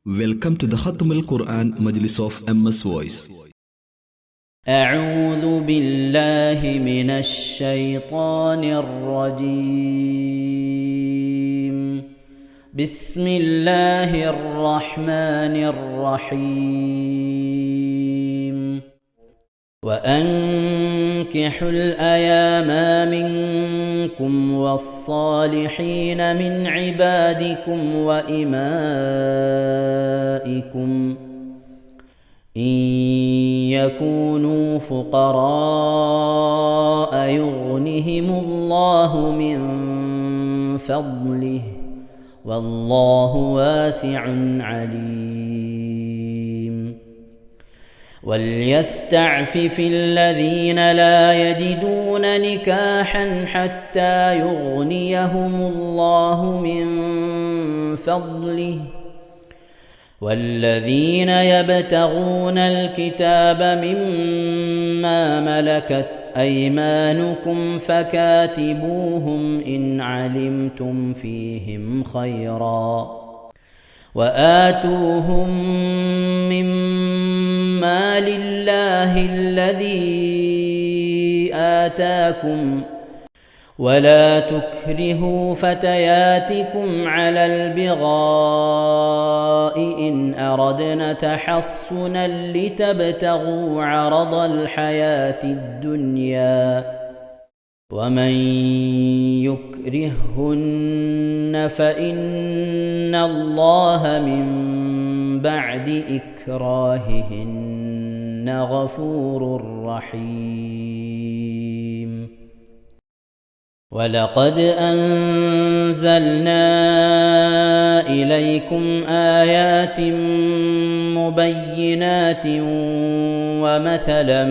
Welcome to the Khatam al-Quran Majlis of MS Voice. أعوذ بالله من الشيطان الرجيم. بسم الله الرحمن الرحيم. وأنكحوا الأيام منكم والصالحين من عبادكم وإمائكم إن يكونوا فقراء يغنهم الله من فضله والله واسع عليم. وليستعفف الذين لا يجدون نكاحا حتى يغنيهم الله من فضله والذين يبتغون الكتاب مما ملكت أيمانكم فكاتبوهم إن علمتم فيهم خيرا وآتوهم مما لله الذي آتاكم ولا تكرهوا فتياتكم على البغاء إن أردنا تحصنا لتبتغوا عرض الحياة الدنيا ومن يكرههن فإن الله من بعد إكراههن غفور رحيم. ولقد أنزلنا إليكم آيات مبينات ومثلا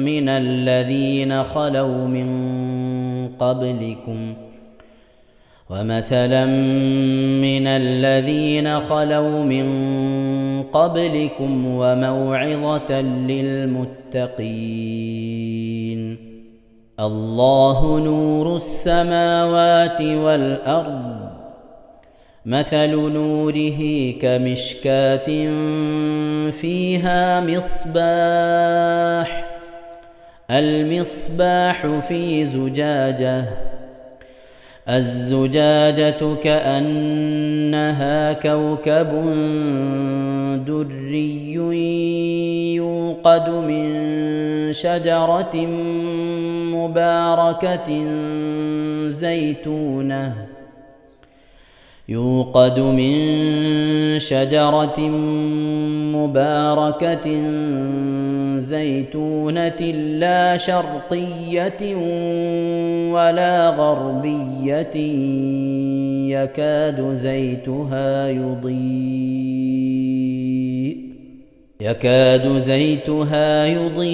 من الذين خلوا من قبلكم وموعظة للمتقين. الله نور السماوات والأرض مثل نوره كمشكاة فيها المصباح في زجاجة الزجاجة كأنها كوكب دري يوقد من شجرة مباركة زيتونة لا شرقية ولا غربية يكاد زيتها يضيء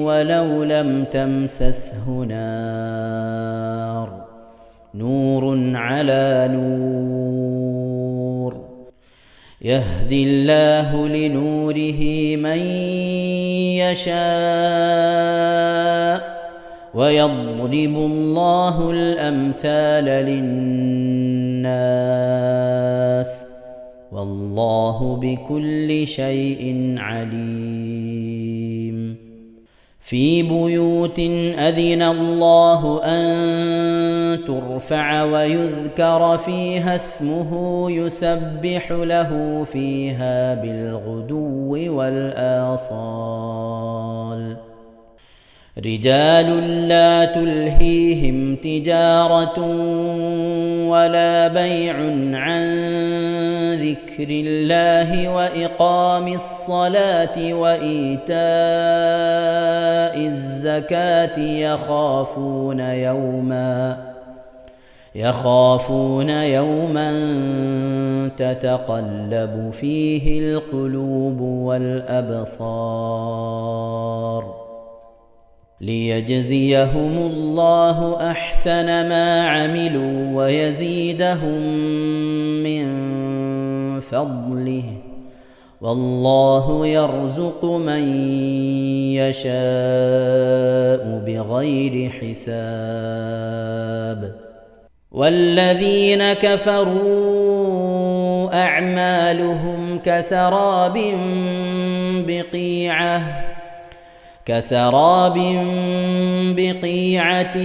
ولو لم تمسسه نار نور على نور يهدي الله لنوره من يشاء ويضرب الله الأمثال للناس والله بكل شيء عليم. في بيوت أذن الله أن ترفع ويذكر فيها اسمه يسبح له فيها بالغدو والآصال رجال لا تلهيهم تجارة ولا بيع عن ذكر الله وإقام الصلاة وإيتاء الزكاة يخافون يوما تتقلب فيه القلوب والأبصار ليجزيهم الله أحسن ما عملوا ويزيدهم من فضله والله يرزق من يشاء بغير حساب. والذين كفروا أعمالهم كسراب بقيعة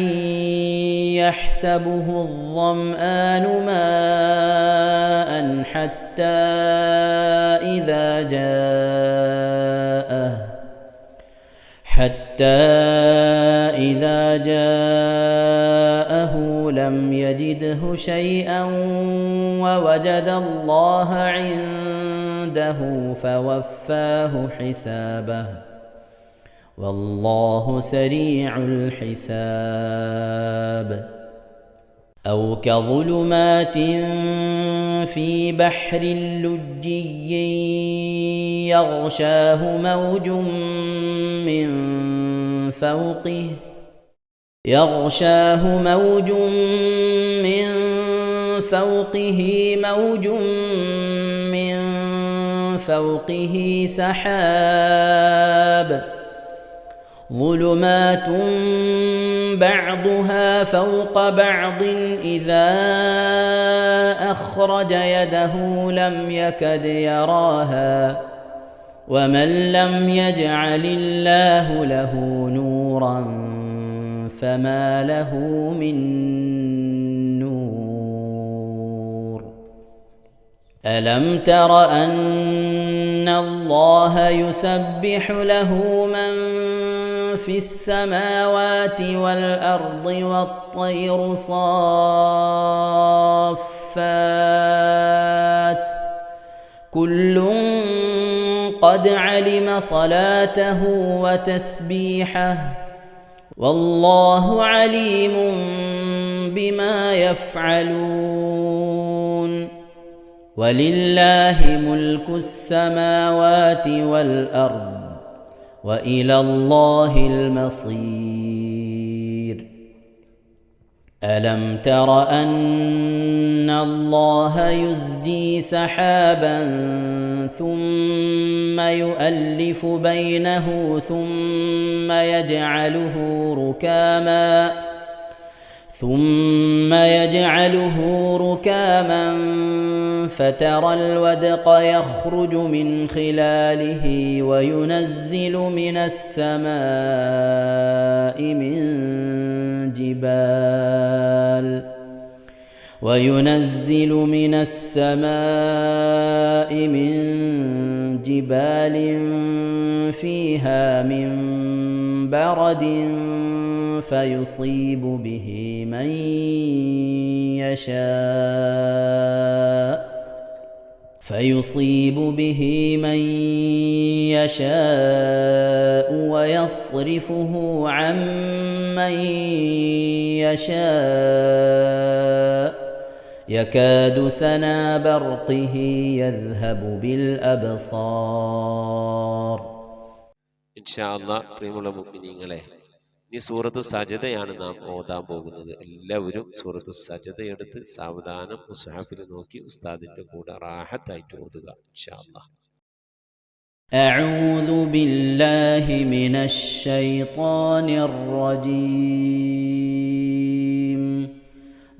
يحسبه الظمآن ماء حتى إذا جاءه لم يجده شيئا ووجد الله عنده فوفاه حسابه والله سريع الحساب. أو كظلمات في بحر لجي يغشاه موج من فوقه موج من فوقه سحاب ظلمات بعضها فوق بعض إذا أخرج يده لم يكد يراها ومن لم يجعل الله له نورا فما له من نور. ألم تر أن الله يسبح له من في السماوات والأرض والطير صافات كل قد علم صلاته وتسبيحه والله عليم بما يفعلون. ولله ملك السماوات والأرض وإلى الله المصير. ألم تر أن الله يزجي سحابا ثم يؤلف بينه ثم يجعله ركاما فترى الودق يخرج من خلاله وينزل من السماء من جبال فيها من برد فيصيب به من يشاء ويصرفه عن من يشاء يكاد سنا برقه يذهب بالأبصار. إن شاء الله പ്രിയമുള്ള മുഅ്മിനീങ്ങളെ, ഇനി സൂറത്തു സജദയാണ് നാം ഓതാൻ പോകുന്നത്. എല്ലാവരും സൂറത്തു സജദ എടുത്ത് സാവധാനം മുസ്ഹഫിൽ നോക്കി ഉസ്താദിന്റെ കൂടെ റാഹത്തായിട്ട് ഓതുക ഇൻഷാ അല്ലാഹ്. أعوذ بالله من الشيطان الرجيم.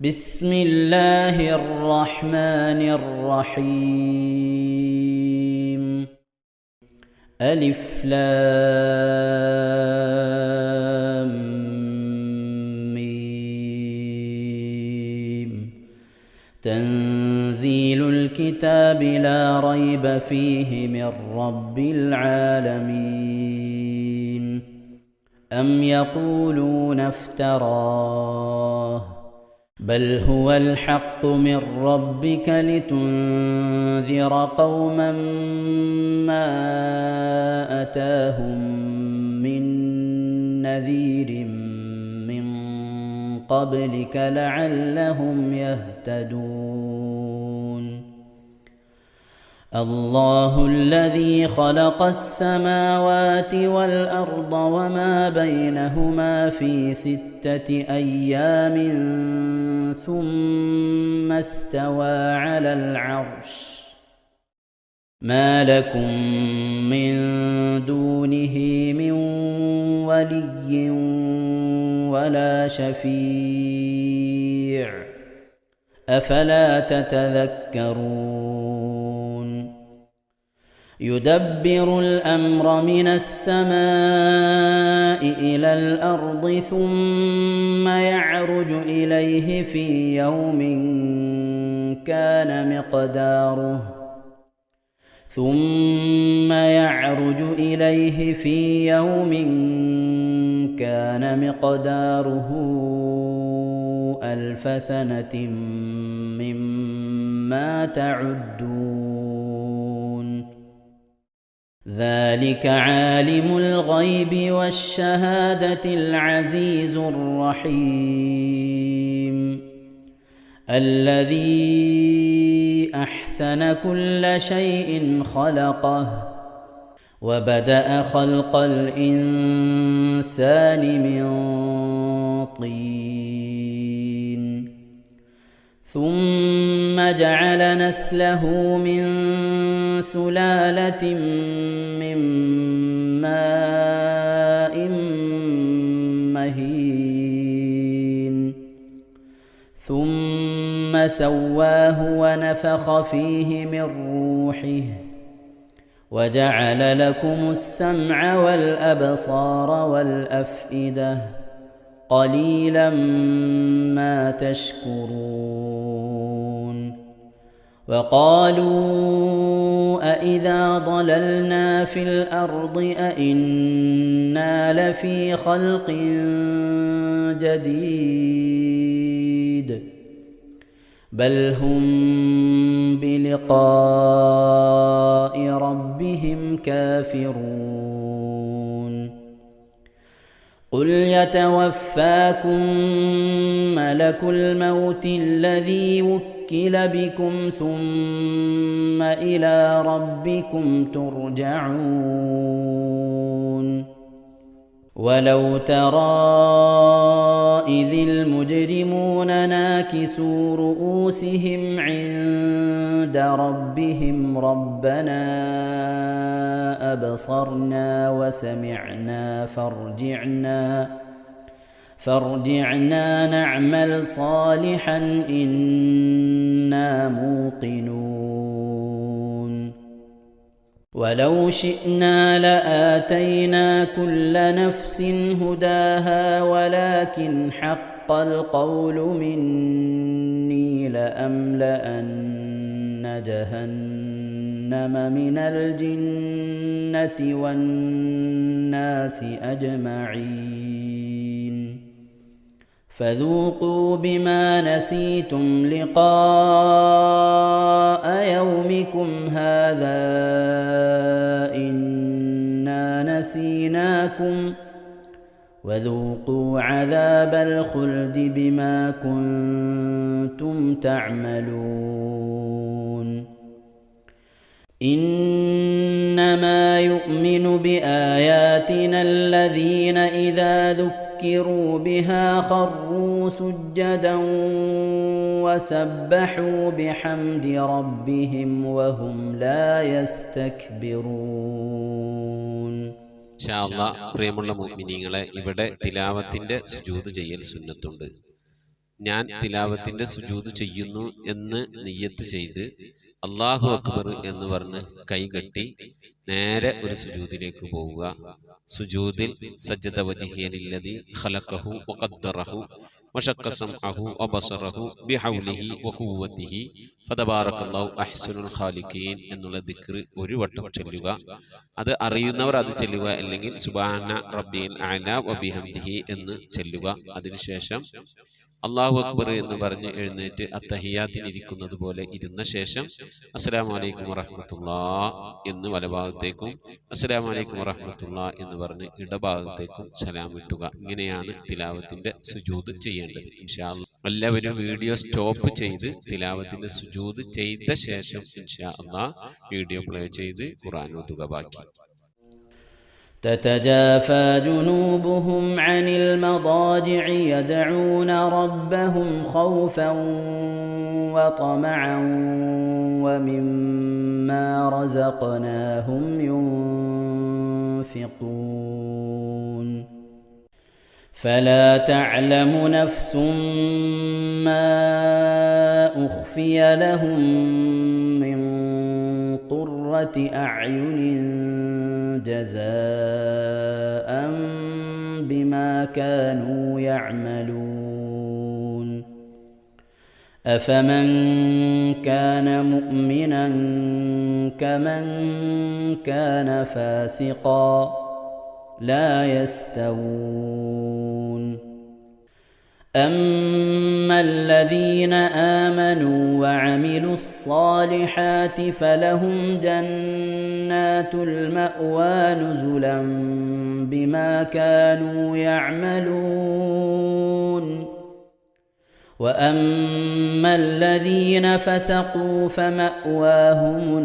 بسم الله الرحمن الرحيم. ألف لام ميم. تنزيل الكتاب لا ريب فيه من رب العالمين. أم يقولون افتراه بل هو الحق من ربك لتنذر قوما ما أتاهم من نذير من قبلك لعلهم يهتدون. الله الذي خلق السماوات والأرض وما بينهما في 6 أيام ثم استوى على العرش ما لكم من دونه من ولي ولا شفيع أفلا تتذكرون. يدبر الأمر من السماء إلى الأرض ثم يعرج إليه في يوم كان مقداره 1000 سنة مما تعدون ذلك عالم الغيب والشهادة العزيز الرحيم الذي أحسن كل شيء خلقه وبدأ خلق الإنسان من طين ثم جعل نسله من سلالة من ماء مهين ثم سواه ونفخ فيه من روحه وجعل لكم السمع والأبصار والأفئدة قليلا ما تشكرون وقالوا أإذا ضللنا في الأرض أإنا لفي خلق جديد بل هم بلقاء ربهم كافرون قل يتوفاكم ملك الموت الذي وكل بكم ثم إلى ربكم ترجعون ولو ترى إذ المجرمون ناكسوا رؤوسهم عند ربهم ربنا أبصرنا وسمعنا فارجعنا نعمل صالحا إنا موقنون ولو شئنا لآتينا كل نفس هداها ولكن حق القول مني لأملأن جهنم من الجنة والناس أجمعين فذوقوا بما نسيتم لقاء يومكم هذا إنا نسيناكم وذوقوا عذاب الخلد بما كنتم تعملون إنما يؤمن بآياتنا الذين إذا ذكروا بها خروا سجدا وسبحوا بحمد ربهم وهم لا يستكبرون. ഇൻഷാ അല്ലാഹ് പ്രിയമുള്ള മുഅ്മിനീങ്ങളെ, ഇവിടെ തിലാവത്തിന്റെ സുജൂദ് ചെയ്യൽ സുന്നത്തുണ്ട്. ഞാൻ തിലാവത്തിന്റെ സുജൂദ് ചെയ്യുന്നു എന്ന് നിയ്യത്ത് ചെയ്ത് അല്ലാഹു അക്ബർ എന്ന് പറഞ്ഞ് കൈകെട്ടി നേരെ ഒരു സുജൂദിലേക്ക് പോവുക. സുജൂദിൽ സജ്ജദ വജ്ഹിയലില്ലദി ഖലഖഹു വഖദ്ദറഹു വശഖ്ഖ സമഅഹു വബസറഹു ബിഹൗലിഹി വഖുവ്വതിഹി ഫതബാറകല്ലാഹു അഹ്സനുൽ ഖാലിഖീൻ എന്നുള്ള ദിക്ർ ഒരു വട്ടം ചൊല്ലുക. അത് അറിയുന്നവർ അത് ചൊല്ലുക, അല്ലെങ്കിൽ സുബ്ഹാന റബ്ബിൽ അഅല വബിഹംദിഹി എന്ന് ചൊല്ലുക. അതിനുശേഷം അല്ലാഹു അക്ബർ എന്ന് പറഞ്ഞ് എഴുന്നേറ്റ് അത്തഹിയാത്തിനിരിക്കുന്നത് പോലെ ഇരുന്ന ശേഷം അസ്സലാമു അലൈക്കും വറഹ്മത്തുള്ളാഹ് എന്ന് വലഭാഗത്തേക്കും അസ്സലാമു അലൈക്കും വറഹ്മത്തുള്ളാഹ് എന്ന് പറഞ്ഞ് ഇടഭാഗത്തേക്കും സലാം ഇട്ടുക. ഇങ്ങനെയാണ് തിലാവത്തിന്റെ സുജൂദ് ചെയ്യേണ്ടത്. ഇൻഷാ അല്ലാഹ് എല്ലാവരും വീഡിയോ സ്റ്റോപ്പ് ചെയ്ത് തിലാവത്തിന്റെ സുജൂദ് ചെയ്ത ശേഷം ഇൻഷാ അല്ലാഹ് വീഡിയോ പ്ലേ ചെയ്ത് ഖുർആൻ ഓതുക. ബാക്കി تتجافى جنوبهم عن المضاجع يدعون ربهم خوفا وطمعا ومما رزقناهم ينفقون فلا تعلم نفس ما أخفي لهم من قرة قرة أعين جزاء بما كانوا يعملون أفمن كان مؤمنا كمن كان فاسقا لا يستوون أما الذين آمنوا وعملوا الصالحات فلهم جنات المأوى نزلا بما كانوا يعملون وأما الذين فسقوا فمأواهم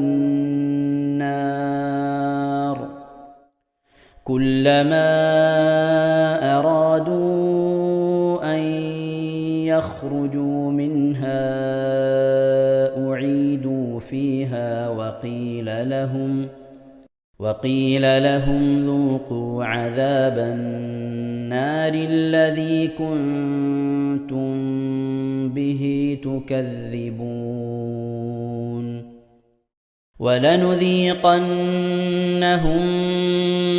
النار كلما أرادوا أن يخرجوا منها أعيدوا فيها وقيل لهم ذوقوا عذاب النار الذي كنتم به تكذبون ولنذيقنهم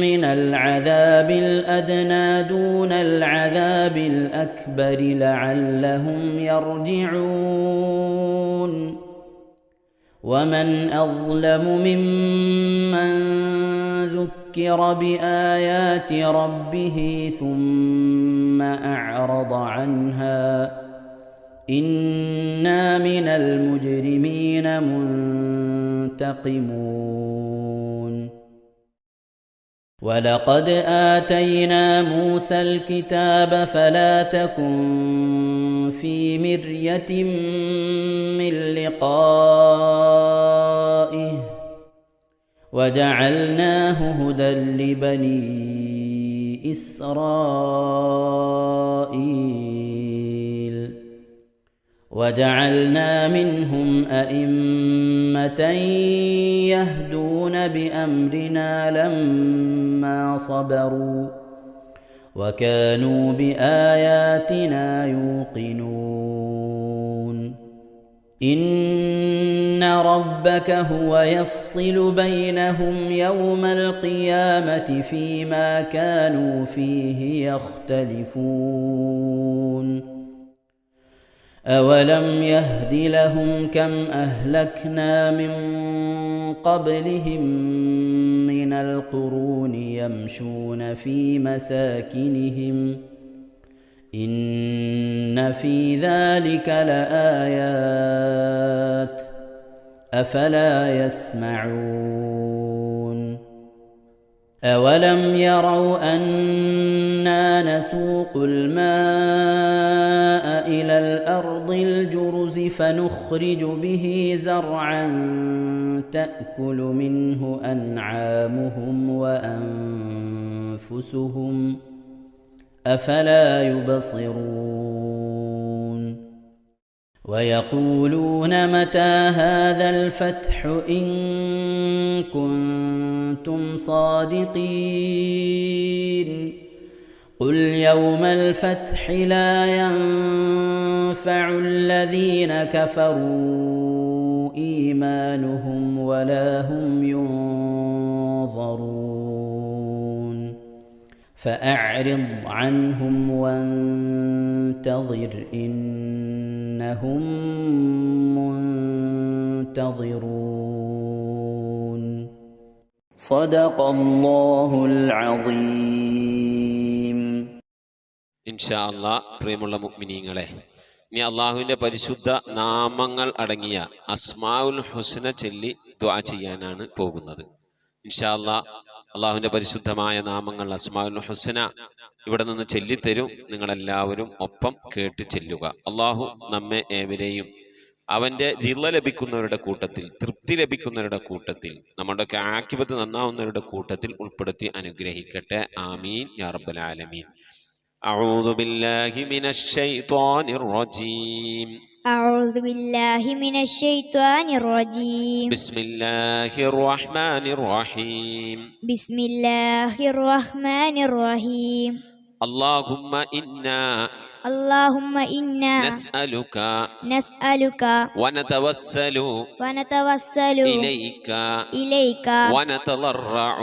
من العذاب الأدنى دون العذاب الأكبر لعلهم يرجعون ومن أظلم ممن ذكر بآيات ربه ثم أعرض عنها إنا من المجرمين منتقمون ولقد آتينا موسى الكتاب فلا تكن في مرية من لقائه وجعلناه هدى لبني إسرائيل وجعلنا منهم أئمة يهدون بأمرنا لما صبروا وكانوا بآياتنا يوقنون إن ربك هو يفصل بينهم يوم القيامة فيما كانوا فيه يختلفون أولم يهد لهم كم أهلكنا من قبلهم من القرون يمشون في مساكنهم إن في ذلك لآيات أفلا يسمعون أولم يروا أنا نسوق الماء إلى الأرض الجرز فنخرج به زرعا تأكل منه أنعامهم وأنفسهم أفلا يبصرون ويقولون متى هذا الفتح إن كنتم صادقين قل يوم الفتح لا ينفع الذين كفروا إيمانهم ولا هم ينظرون فأعرض عنهم وانتظر إنهم منتظرون صدق الله العظيم ഇൻഷാ അല്ലാഹ്. പ്രിയമുള്ള മുഅ്മിനീങ്ങളെ, ഇനി അള്ളാഹുവിന്റെ പരിശുദ്ധ നാമങ്ങൾ അടങ്ങിയ അസ്മാഉൽ ഹുസ്ന ചൊല്ലി ദുആ ചെയ്യാനാണ് പോകുന്നത്. ഇൻഷാ അല്ലാഹ് അള്ളാഹുവിന്റെ പരിശുദ്ധമായ നാമങ്ങൾ അസ്മാഉൽ ഹുസ്ന ഇവിടെ നിന്ന് ചൊല്ലിത്തരും. നിങ്ങളെല്ലാവരും ഒപ്പം കേട്ട് ചെല്ലുക. അള്ളാഹു നമ്മെ ഏവരെയും അവന്റെ റിള ലഭിക്കുന്നവരുടെ കൂട്ടത്തിൽ, തൃപ്തി ലഭിക്കുന്നവരുടെ കൂട്ടത്തിൽ, നമ്മുടെയൊക്കെ ആഖിബത്ത് നന്നാവുന്നവരുടെ കൂട്ടത്തിൽ ഉൾപ്പെടുത്തി അനുഗ്രഹിക്കട്ടെ. ആമീൻ യാ റബ്ബൽ ആലമീൻ. أعوذ بالله من الشيطان الرجيم. أعوذ بالله من الشيطان الرجيم. بسم الله الرحمن الرحيم. بسم الله الرحمن الرحيم. اللهم إنا اللهم إنا نسألك نسألك ونتوسل ونتوسل إليك إليك ونتضرع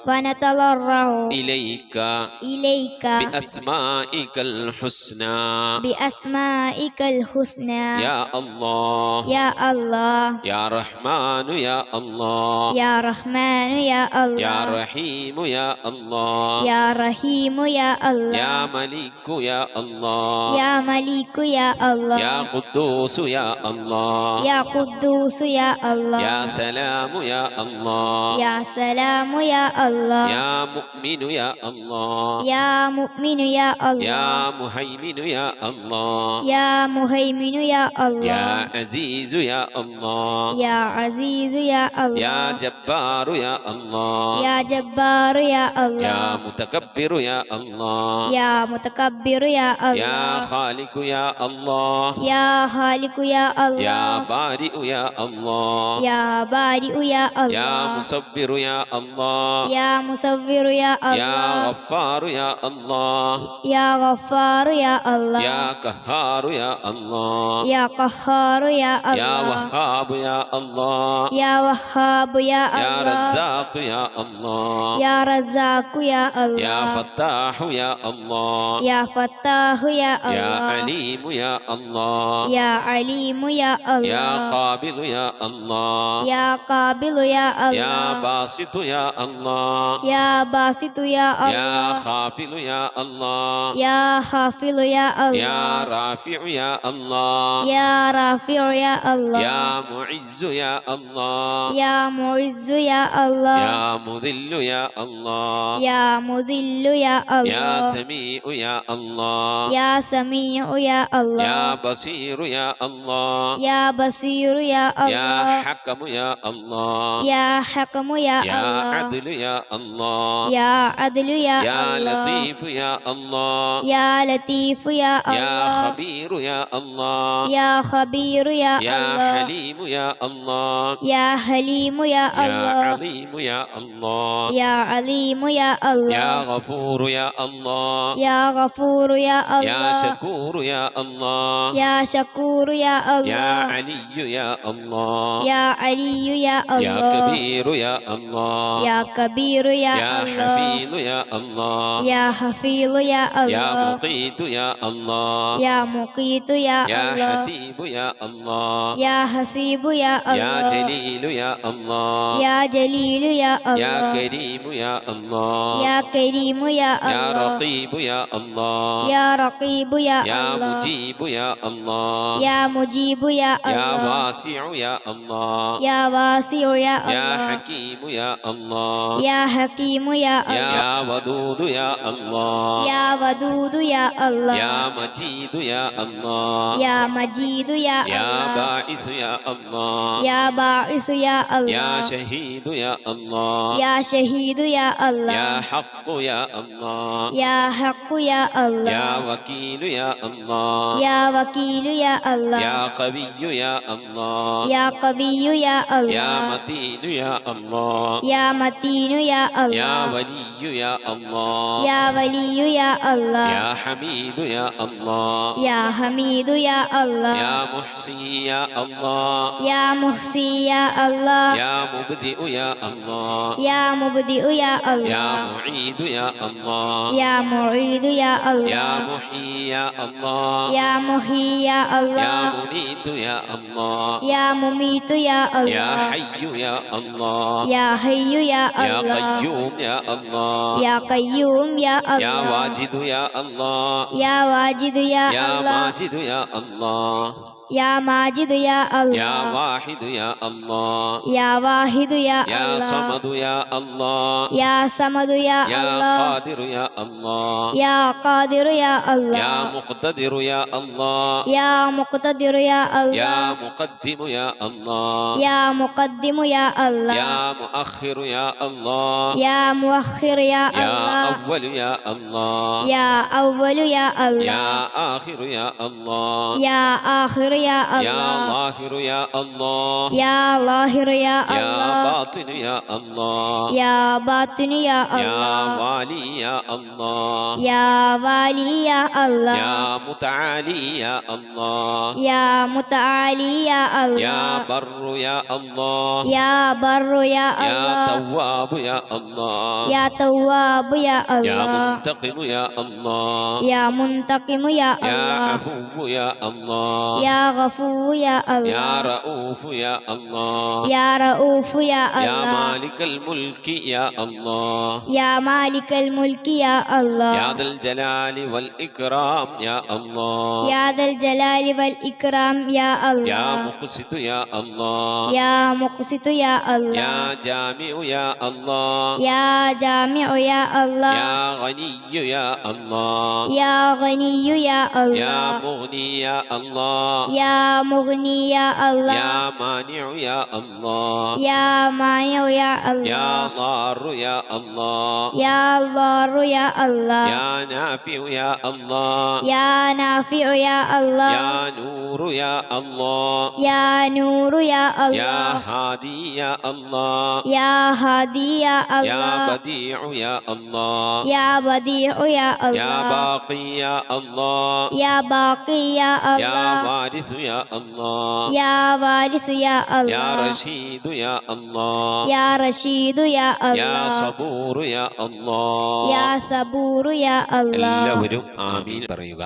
ونتضرع إليك إليك بأسمائك الحسنى بأسمائك الحسنى يا الله يا الله يا رحمن يا الله يا رحمن يا الله يا رحيم يا الله يا رحيم يا الله يا ملك يا الله يا ملك يا الله يا قدوس يا الله يا قدوس يا الله يا سلام يا الله يا سلام يا الله يا مؤمن يا الله يا مؤمن يا الله يا مهيمن يا الله يا مهيمن يا الله يا عزيز يا الله يا عزيز يا الله يا جبار يا الله يا جبار يا يا الله متكبر يا الله يا متكبر يا الله يا خالق يا الله يا خالق يا الله يا بارئ يا الله يا بارئ يا الله يا مصبر يا الله يا مصور يا الله يا غفار يا الله يا غفار يا الله يا قهار يا الله يا قهار يا الله يا وهاب يا الله يا وهاب يا يا الله رزاق يا الله يا رزاق يا الله يا فتاح يا الله يا فتاح يا الله يا عليم يا الله يا عليم يا الله يا قابل يا الله يا قابل يا الله يا باسط يا الله يا باسط يا الله يا خافل يا الله يا خافل يا الله يا رافع يا الله يا رافع يا الله يا معز يا الله يا معز يا الله يا مذل يا الله يا مذل يا الله يا سميع يا الله يا سميع يا الله يا بصير يا الله يا بصير يا الله يا حكم يا الله يا حكم يا يا الله عدل يا الله يا عدل يا يا الله لطيف يا الله يا لطيف يا يا الله خبير يا الله يا خبير يا يا الله حليم يا الله يا حليم يا يا الله عظيم يا الله يا عليم يا الله يا غفور يا الله يا غفور يا الله يا شكور يا الله يا شكور يا الله يا علي يا الله يا علي يا يا الله كبير يا الله يا كبير يا يا الله حفيظ يا الله يا حفيظ يا يا الله مقيت يا الله يا مقيت يا يا الله حسيب يا الله يا حسيب يا يا الله جليل يا الله يا جليل يا الله يا كريم يا الله يا كريم يا يا الله رقيب يا الله يا رقيب يا يا الله مجيب يا الله يا مجيب يا يا الله واسع يا الله يا واسع يا يا الله حكيم يا الله يا حكيم يا الله يا ودود يا الله يا ودود يا الله يا مجيد يا الله يا مجيد يا يا الله باعث يا الله يا باعث يا الله يا شهيد يا الله يا شهيد يا الله يا حق يا الله يا حق يا الله يا وكيل يا الله يا وكيل يا الله يا قوي يا الله يا قوي يا الله يا متين يا الله يا متين يا الله يا ولي يا الله يا ولي يا الله يا حميد يا الله يا حميد يا الله يا محصي يا الله يا محصي يا الله يا مبدئ يا الله يا مبدئ يا يا الله معيد يا الله يا معيد يا يا الله محيي يا الله يا محيي يا يا الله مميت يا الله يا مميت يا يا الله حي يا الله يا حي يا يا الله قيوم يا الله يا قيوم يا يا الله واجد يا الله يا واجد يا يا الله ماجد يا الله يا ماجد يا الله يا واحد يا الله يا واحد يا يا الله صمد يا الله يا صمد يا يا الله قادر يا الله يا قادر يا الله يا مقتدر يا الله يا مقتدر يا الله يا مقدم يا الله يا مقدم يا الله يا مؤخر يا الله يا مؤخر يا يا الله أول يا الله يا أول يا الله يا آخر يا الله يا آخر يا يا الله ظاهر يا الله يا ظاهر يا يا الله باطن يا الله يا باطن يا يا الله والي يا الله يا والي يا الله يا متعالي يا الله يا متعالي يا يا الله بر يا الله يا بر يا يا الله تواب يا الله يا تواب يا يا الله منتقم يا الله يا منتقم يا يا الله عفو يا الله يا غفور يا يا الله رؤوف يا الله يا رؤوف يا يا الله مالك الملك يا الله يا مالك الملك يا الله يا ذا الجلال والإكرام يا الله يا ذا الجلال والإكرام يا يا الله مقسط يا الله يا مقسط يا الله يا جامع يا الله يا جامع يا الله يا غني يا الله يا غني يا يا الله مغني يا الله يا مغني يا الله يا مانع يا الله يا مانع يا يا الله ضار يا الله يا ضار يا الله يا نافع يا الله يا نافع يا الله يا نور يا الله يا نور يا يا الله هادي يا الله يا هادي يا يا الله بديع يا الله يا بديع يا يا الله باقي يا الله يا باقي يا يا الله وارث يا الله يا وارث يا يا الله رشيد يا الله يا رشيد يا يا الله صبور يا الله يا صبور يا الله എല്ലാവരും ആമീൻ പറയുക.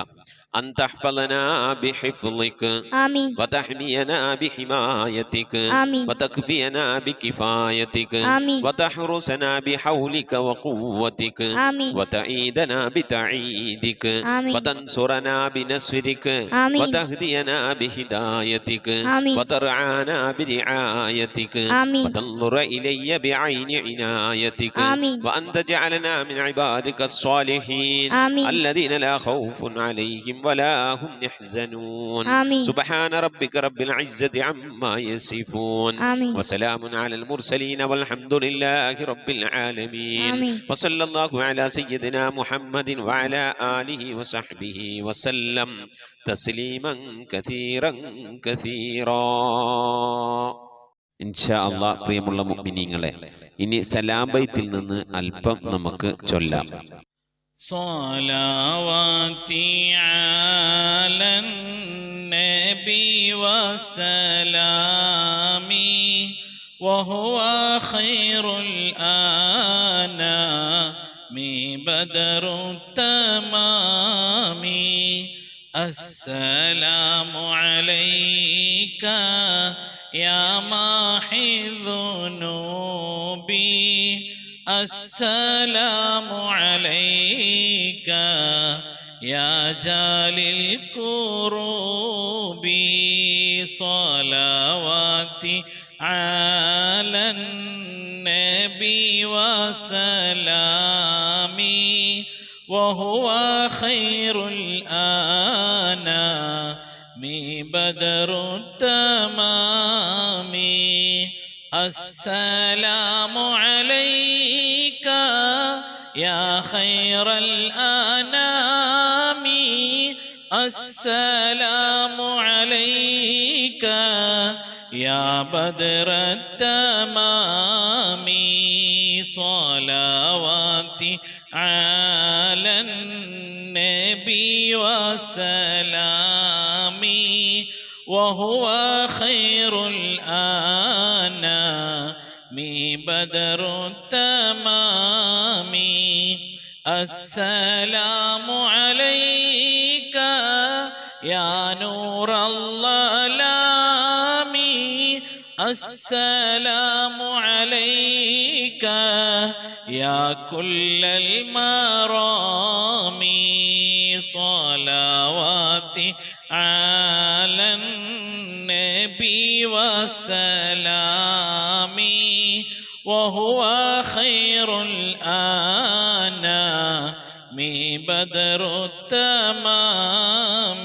أن تحفظنا بحفظك آمين وتحمينا بحمايتك آمين وتكفينا بكفايتك آمين وتحرسنا بحولك وقوتك آمين وتعيدنا بتعيدك آمين وتنصرنا بنصرك آمين وتهدينا بهدايتك آمين وترعانا برعايتك آمين وتنظر إلي بعين عنايتك آمين وأن تجعلنا من عبادك الصالحين آمين الذين لا خوف عليهم ولا هم يحزنون آمين سبحان ربك رب العزة عما يصفون آمين وسلام على المرسلين والحمد لله رب العالمين آمين وصلى الله على سيدنا محمد وعلى آله وصحبه وسلم تسليما كثيرا كثيرا ഇൻഷാ അല്ലാഹ്. പ്രിയമുള്ള മുഅ്മിനീങ്ങളെ, ഇനി സലാം ബൈത്തിൽ നിന്ന് അല്പം നമുക്ക് ചൊല്ലാം. صلواتي على النبي وسلامي وهو خير الأنام بدر التمام السلام عليك يا ماحي ذنوبي السلام عليك يا جالي الكروب صلواتي على النبي وسلامي وهو خير الأنام بدر التمام السلام عليك يا خير الأنام السلام عليك يا بدر التمام صلواتي على النبي وسلامي وهو خير الأنام بدر التمام السلام عليك يا نور الظلام السلام عليك يا كل المرام صلواتي على النبي وسلامي وهو خير الأنام بدر التمام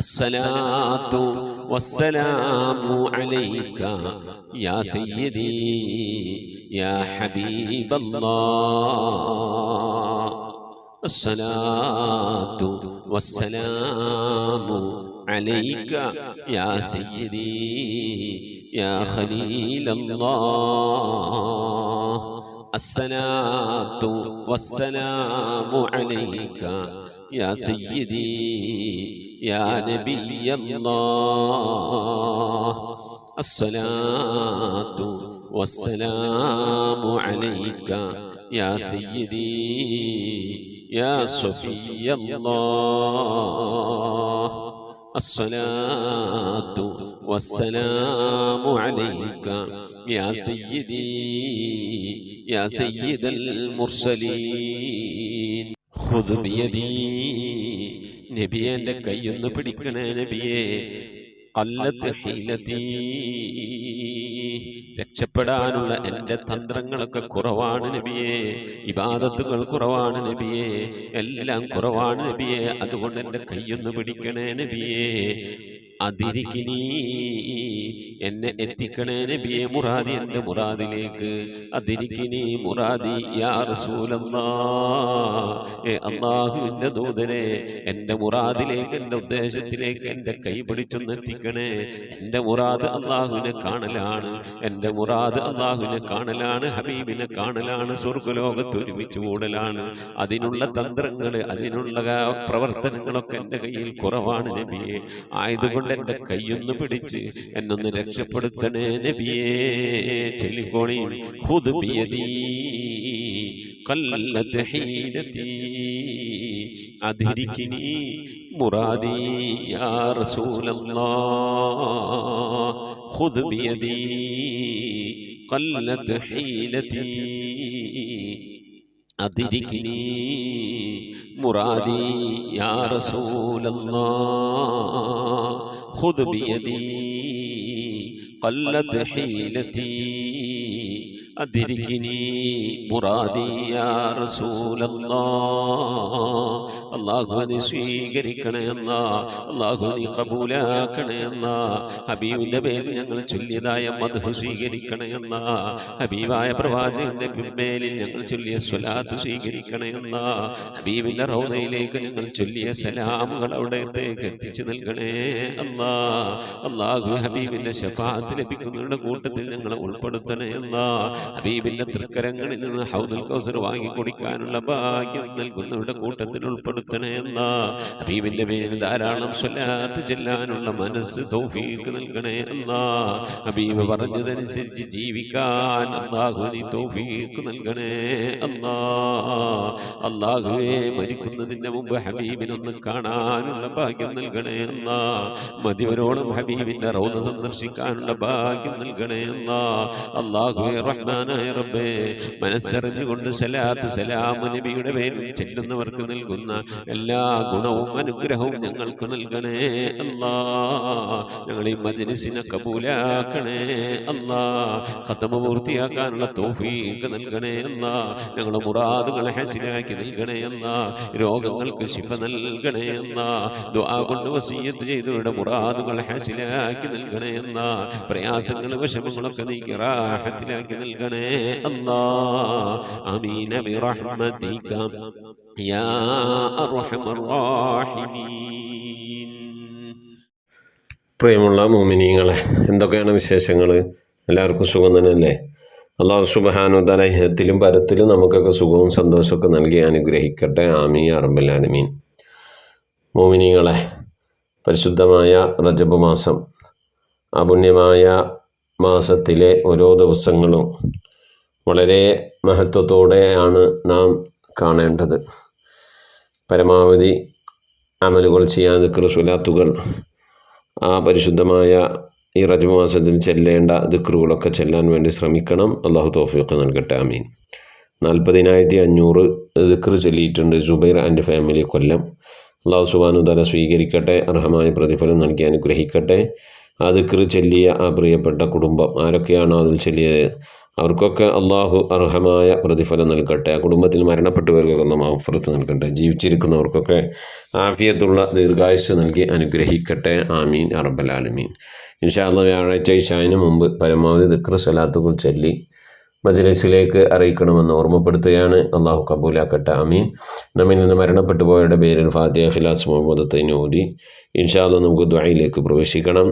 അസ്സലാത്തു വസ്സലാമു അലൈക യാ സയ്യിദി യാ ഹബീബല്ലാഹ്. അസ്സലാത്തു വസ്സലാമു അലൈക യാ സയ്യിദി യാ ഖലീലല്ലാഹ്. അസ്സലാത്തു വസ്സലാമു അലൈക യാ സയ്യിദി യാ നബിയല്ലാഹ്. അസ്സലാത്തു വസ്സലാമു അലൈക യാ സയ്യിദി യാ സഫിയല്ലാഹ്. അസ്സലാത്തു വസ്സലാമു അലൈക യാ സയ്യിദി യാ സയ്യിദൽ മുർസലീൻ. ഖുദ് ബിയദീ, നബിയെ എൻ്റെ കൈയൊന്ന് പിടിക്കണേ നബിയെ. ഖല്ലത്ത് ഹീലതീ, രക്ഷപ്പെടാനുള്ള എൻ്റെ തന്ത്രങ്ങളൊക്കെ കുറവാണ് നബിയെ. ഇബാദത്തുകൾ കുറവാണ് നബിയെ, എല്ലാം കുറവാണ് നബിയെ. അതുകൊണ്ട് എൻ്റെ കൈയൊന്ന് പിടിക്കണേ നബിയെ. അതിരിക്കിനി, എന്നെ എത്തിക്കണേ നബിയെ മുറാദി, എൻ്റെ മുറാദിലേക്ക്. അതിരിക്കിനി മുറാദി യാ റസൂലല്ലാഹ്. അല്ലാഹുവിൻ്റെ ദൂതനെ, എൻ്റെ മുറാദിലേക്ക്, എൻ്റെ ഉദ്ദേശത്തിലേക്ക് എൻ്റെ കൈ പിടിച്ചൊന്ന് എത്തിക്കണേ. എൻ്റെ മുറാദ് അല്ലാഹുവിനെ കാണലാണ്, എൻ്റെ മുറാദ് അല്ലാഹുവിനെ കാണലാണ്, ഹബീബിനെ കാണലാണ്, സ്വർഗ്ഗലോകത്ത് ഒരുമിച്ച് കൂടലാണ്. അതിനുള്ള തന്ത്രങ്ങൾ, അതിനുള്ള പ്രവർത്തനങ്ങളൊക്കെ എൻ്റെ കയ്യിൽ കുറവാണ് നബിയെ. ആയതുകൊണ്ട് എൻ്റെ കൈയൊന്ന് പിടിച്ച് എന്നൊന്ന് രക്ഷപ്പെടുത്തണേ നബിയേ. ചൊല്ലിക്കോളി. ഖുദ് ബിയദീ ഖല്ലത്ത് ഹീലതീ അദ്രികിനി മുറാദി യാ റസൂലല്ലാഹ്. ഖുദ് ബിയദീ ഖല്ലത്ത് ഹീലതീ അദ്രികിനി മുറാദി യാ റസൂലല്ലാഹ്. ഖുദ് ബിയദീ ഖല്ലത്ത് ഹീലതീ അദ്രികിനി മുറാദി യാ റസൂലല്ലാഹ്. അല്ലാഹുവേ സ്വീകരിക്കണേ അല്ലാ, അല്ലാഹുവേ ഖബൂലാക്കണേ അല്ലാ. ഹബീബിന്റെ പേരിൽ ഞങ്ങൾ ചൊല്ലിയതായ മദ്ഹ് സ്വീകരിക്കണേ അല്ലാ. ഹബീബായ പ്രവാചകന്റെ മേലിൽ ഞങ്ങൾ ചൊല്ലിയ സ്വലാത്ത് സ്വീകരിക്കണേ അല്ലാ. ഹബീബിന്റെ റൗദയിലേക്ക് ഞങ്ങൾ ചൊല്ലിയ സലാമുകൾ അവിടത്തേക്ക് എത്തിച്ചു നൽകണേ അല്ലാ. അല്ലാഹു ഹബീബിന്റെ ശഫാഅത്ത് ലഭിക്കുന്നവരുടെ കൂട്ടത്തിൽ ഞങ്ങളെ ഉൾപ്പെടുത്തണേ അല്ലാ. ഹബീബിന്റെ തൃക്കരങ്ങളിൽ നിന്ന് ഹൗദുൽ കൗസർ വാങ്ങി കുടിക്കാനുള്ള ഭാഗ്യം നൽകുന്നവരുടെ കൂട്ടത്തിൽ ഉൾപ്പെടുത്തണേ അല്ലാ. ഹബീബിന്റെ പേരിൽ ധാരാളം സ്വലാത്ത് ചെല്ലാനുള്ള മനസ്സ് തൗഫീഖ് നൽകണേ അല്ലാ. ഹബീബ് പറഞ്ഞതനുസരിച്ച് ജീവിക്കാൻ അല്ലാഹു നീ തൗഫീഖ് നൽകണേ അല്ലാ. അല്ലാഹുവേ മരിക്കുന്നതിന് മുമ്പ് ഹബീബിനൊന്ന് കാണാനുള്ള ഭാഗ്യം നൽകണേ അല്ലാ. മതിവരോളം ഹബീബിന്റെ റൗദ സന്ദർശിക്കാനുള്ള ഭാഗ്യം നൽകണേ അല്ലാ. അല്ലാഹുവേ റഹ്മാനായ റബ്ബേ, മനസ്സറിഞ്ഞുകൊണ്ട് സലാത്ത് സലാം നബിയുടെ പേരിൽ ചെല്ലുന്നവർക്ക് നൽകുന്ന എല്ലാ ഗുണവും അനുഗ്രഹവും ഞങ്ങൾക്ക് നൽകണേ അല്ലാ. ഞങ്ങൾ ഈ മജ്‌ലിസിനെ കബൂലാക്കണേ അല്ലാ. ഖത്മ പൂർത്തിയാക്കാനുള്ള തൗഫീഖ് നൽകണേ അല്ലാ. ഞങ്ങളുടെ മുറാദുകളെ ഹസിലാക്കി നൽകണേ അല്ലാ. രോഗങ്ങൾക്ക് ശിഫ നൽകണേ അല്ലാ. ദുആ കൊണ്ട് വസിയ്യത്ത് ചെയ്തവരുടെ മുറാദുകൾ ഹസിലാക്കി നൽകണേ അല്ലാ. പ്രയാസങ്ങൾ വിഷമങ്ങളൊക്കെ നീക്കി റാഹത്തിലാക്കി നൽകണേ അല്ലാ. ആമീൻ ബിറഹ്മതിക യാ അർഹമർ റഹീമീൻ. പ്രിയമുള്ള മുഅ്മിനീങ്ങളെ, എന്തൊക്കെയാണ് വിശേഷങ്ങൾ? എല്ലാവർക്കും സുഖം തന്നെയല്ലേ? അല്ലാഹു സുബ്ഹാനഹു വ തആല ഇഹത്തിലും പരത്തിലും നമുക്കൊക്കെ സുഖവും സന്തോഷമൊക്കെ നൽകി അനുഗ്രഹിക്കട്ടെ. ആമീൻ യാ റബ്ബൽ ആലമീൻ. മുഅ്മിനീങ്ങളെ, പരിശുദ്ധമായ റജബ് മാസം, ആ പുണ്യമായ മാസത്തിലെ ഓരോ ദിവസങ്ങളും വളരെ മഹത്വത്തോടെയാണ് നാം കാണേണ്ടത്. പരമാവധി അമലുകൾ ചെയ്യാൻ, ദിക്ർ സ്വലാത്തുകൾ, ആ പരിശുദ്ധമായ ഈ റജബ് മാസത്തിൽ ചെല്ലേണ്ട ദിക്റുകളൊക്കെ ചെല്ലാൻ വേണ്ടി ശ്രമിക്കണം. അള്ളാഹു തൗഫീഖ് നൽകട്ടെ. ആമീൻ. 40,500 ദിക്ർ ചൊല്ലിയിട്ടുണ്ട് ജുബൈർ ആൻഡ് ഫാമിലി കൊല്ലം. അള്ളാഹു സുബ്ഹാനഹു വ തആല സ്വീകരിക്കട്ടെ, അർഹമായ പ്രതിഫലം നൽകി അനുഗ്രഹിക്കട്ടെ. ആ ദിക്ർ ചൊല്ലിയ ആ പ്രിയപ്പെട്ട കുടുംബം ആരൊക്കെയാണോ അതിൽ ചൊല്ലിയത് അവർക്കൊക്കെ അള്ളാഹു അർഹമായ പ്രതിഫലം നൽകട്ടെ. ആ കുടുംബത്തിൽ മരണപ്പെട്ടവർക്കൊക്കെ മഗ്ഫിറത്ത് നൽകട്ടെ. ജീവിച്ചിരിക്കുന്നവർക്കൊക്കെ ആഫിയത്തുള്ള ദീർഘായുസ്സ് നൽകി അനുഗ്രഹിക്കട്ടെ. ആമീൻ യാ റബ്ബൽ ആലമീൻ. ഇൻഷാ അല്ലാഹ് വ്യാഴാഴ്ച ഇശാഇന് മുമ്പ് പരമാവധി ദിക്ർ സ്വലാത്തുകൾ ചൊല്ലി മജ്‌ലിസിലേക്ക് അറിയിക്കണമെന്ന് ഓർമ്മപ്പെടുത്തുകയാണ്. അള്ളാഹു കബൂലാക്കട്ടെ. ആമീൻ. നമ്മിൽ നിന്ന് മരണപ്പെട്ടു പോയവരുടെ പേരിൽ ഫാത്തിഹ, ഇഖ്ലാസ്, മുഹമ്മദത്തൈൻ ഓതി ഇൻഷാ അല്ലാഹ് നമുക്ക് ദുആയിലേക്ക് പ്രവേശിക്കണം.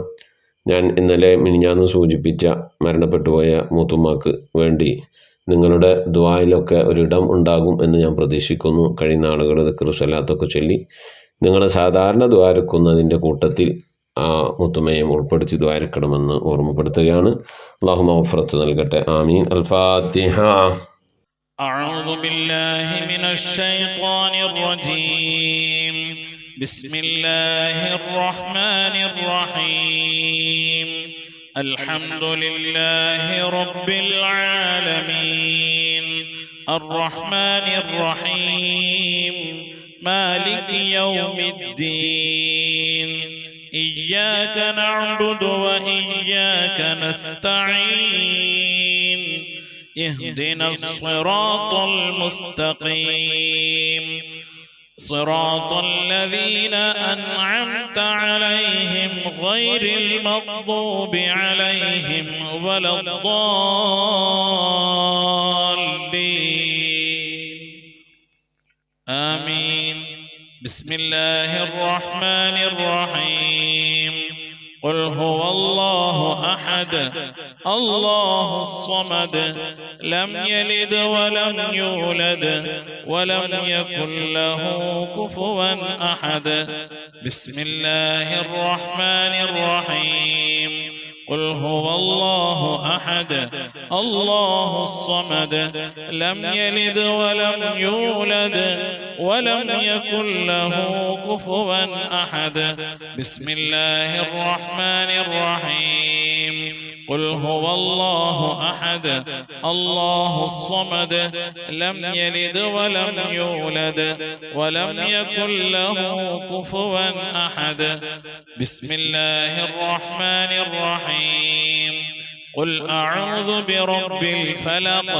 ഞാൻ ഇന്നലെ മിനിഞ്ഞാന്ന് സൂചിപ്പിച്ച മരണപ്പെട്ടു പോയ മൂത്തുമ്മാക്ക് വേണ്ടി നിങ്ങളുടെ ദുആയിലൊക്കെ ഒരിടം ഉണ്ടാകും എന്ന് ഞാൻ പ്രതീക്ഷിക്കുന്നു. കഴിയുന്ന ആളുകൾ ദിക്ർ സ്വലാത്തൊക്കെ ചൊല്ലി നിങ്ങൾ സാധാരണ ദുആരക്കുന്നതിൻ്റെ കൂട്ടത്തിൽ ആ മുത്തുമയും ഉൾപ്പെടുത്തി ദ്വാരക്കണമെന്ന് ഓർമ്മപ്പെടുത്തുകയാണ്. അല്ലാഹു മഗ്ഫിറത്ത് നൽകട്ടെ. ആമീൻ. അൽ ഫാത്തിഹ. أعوذ بالله من الشيطان الرجيم. بسم الله الرحمن الرحيم. الحمد لله رب العالمين الرحمن الرحيم مالك يوم الدين إياك نعبد وإياك نستعين اهدنا الصراط المستقيم صراط الذين أنعمت عليهم غير المغضوب عليهم ولا الضالين آمين. بسم الله الرحمن الرحيم. قل هو الله أحد الله الصمد لم يلد ولم يولد ولم يكن له كفوا أحد. بسم الله الرحمن الرحيم. قل هو الله أحد الله الصمد لم يلد ولم يولد ولم يكن له كفوا أحد. بسم الله الرحمن الرحيم. قل هو الله أحد الله الصمد لم يلد ولم يولد ولم يكن له كفوا أحد. بسم الله الرحمن الرحيم. قل أعوذ برب الفلق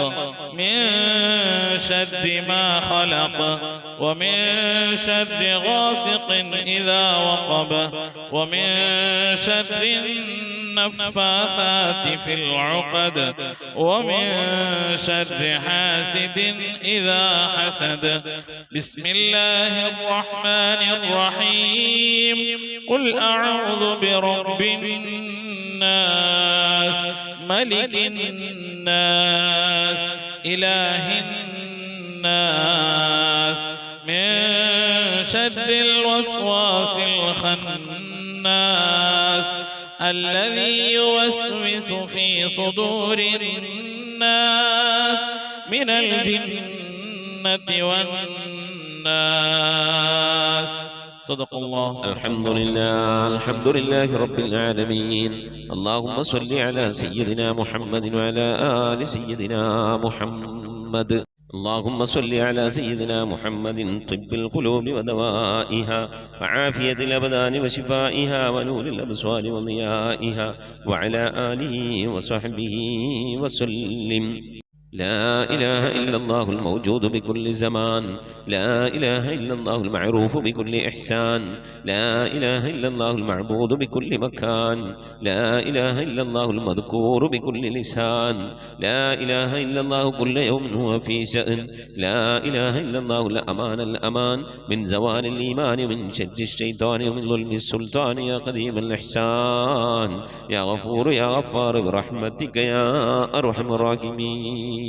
من شر ما خلق ومن شر غاسق إذا وقب ومن شر النفاثات في العقد ومن شر حاسد إذا حسد. بسم الله الرحمن الرحيم. قل أعوذ برب الناس ملك الناس إله الناس من شر الوسواس الخناس الذي يوسوس في صدور الناس من الجنة والناس. صدق الله. الحمد لله رب العالمين. اللهم صل على سيدنا محمد وعلى آل سيدنا محمد. اللهم صل على سيدنا محمد طب القلوب ودوائها وعافية الأبدان وشفائها ونور الأبصار وضيائها وعلى آله وصحبه وسلم. لا إله إلا الله الموجود بكل زمان. لا إله إلا الله المعروف بكل إحسان. لا إله إلا الله المعبود بكل مكان. لا إله إلا الله المذكور بكل لسان. لا إله إلا الله كل يوم هو في شأن. لا إله إلا الله الأمان الأمان من زوال الإيمان من شر الشيطان ومن ظلم السلطان. يا قديم الإحسان يا غفور يا غفار برحمتك يا أرحم الراحمين.